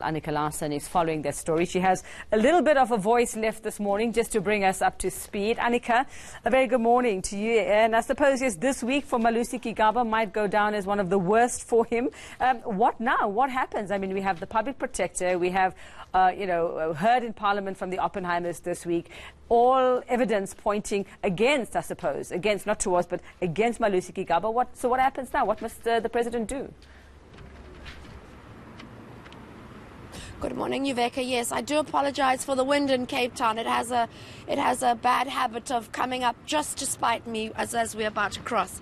Annika Larsen is following that story. She has a little bit of a voice left this morning just to bring us up to speed. Annika, a very good morning to you. And I suppose, yes, this week for Malusi Gigaba might go down as one of the worst for him. What now? What happens? I mean, we have the public protector. We have, heard in Parliament from the Oppenheimers this week. All evidence pointing against, I suppose, against, not towards, but against Malusi Gigaba. So what happens now? What must the president do? Good morning, Uveka. Yes, I do apologize for the wind in Cape Town. It has a bad habit of coming up just to spite me as we're about to cross.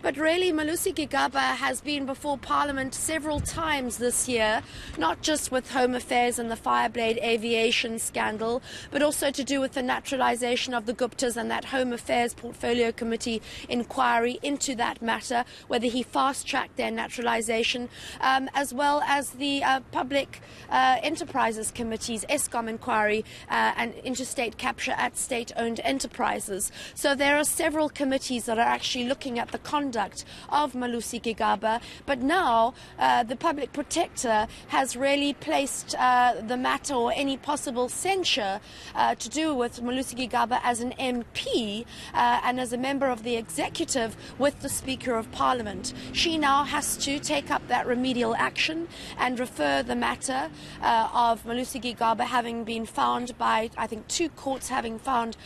But really, Malusi Gigaba has been before Parliament several times this year, not just with Home Affairs and the Fireblade aviation scandal, but also to do with the naturalization of the Guptas and that Home Affairs Portfolio Committee inquiry into that matter, whether he fast-tracked their naturalization, as well as the public Enterprises Committee's ESCOM inquiry and interstate capture at state-owned enterprises. So there are several committees that are actually looking at the conduct of Malusi Gigaba, but now the public protector has really placed the matter or any possible censure to do with Malusi Gigaba as an MP and as a member of the executive with the Speaker of Parliament. She now has to take up that remedial action and refer the matter of Malusi Gigaba having been found by, I think, 2 courts having found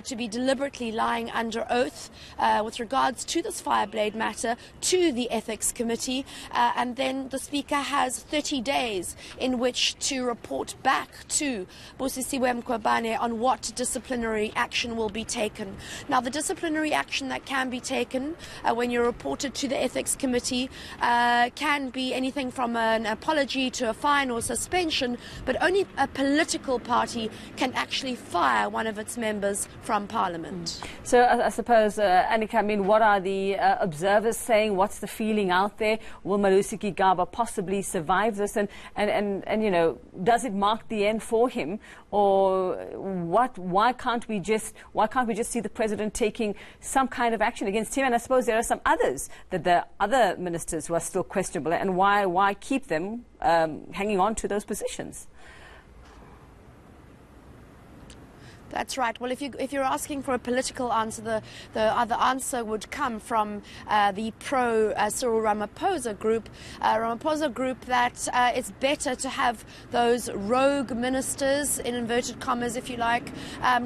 to be deliberately lying under oath with regards to this Fireblade matter to the Ethics Committee, and then the Speaker has 30 days in which to report back to Busisiwe Mkhwebane on what disciplinary action will be taken. Now, the disciplinary action that can be taken when you're reported to the Ethics Committee can be anything from an apology to a fine or suspension, but only a political party can actually fire one of its members from Parliament. So I suppose, Annika, I mean, what are the observers saying? What's the feeling out there? Will Malusi Gigaba possibly survive this? And does it mark the end for him? Or what? Why can't we just see the president taking some kind of action against him? And I suppose there are some others, that the other ministers who are still questionable, and why keep them hanging on to those positions? That's right. Well, if you're asking for a political answer, the other answer would come from the pro-Cyril Ramaphosa group, that it's better to have those rogue ministers, in inverted commas, if you like,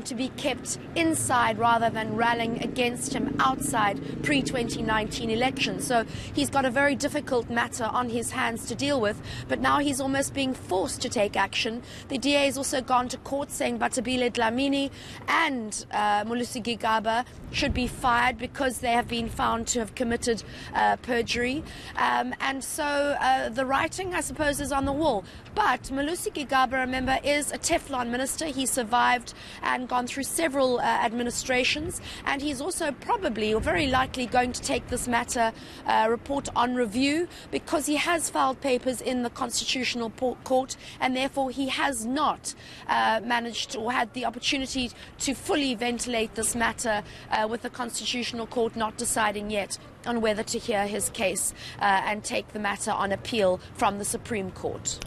to be kept inside rather than rallying against him outside pre-2019 elections. So he's got a very difficult matter on his hands to deal with, but now he's almost being forced to take action. The DA has also gone to court saying Batabile Dlamini and Malusi Gigaba should be fired because they have been found to have committed perjury. And so the writing, I suppose, is on the wall. But Malusi Gigaba, remember, is a Teflon minister. He survived and gone through several administrations. And he's also probably, or very likely, going to take this matter report on review because he has filed papers in the Constitutional Court, and therefore he has not managed or had the opportunity to fully ventilate this matter with the Constitutional Court not deciding yet on whether to hear his case and take the matter on appeal from the Supreme Court.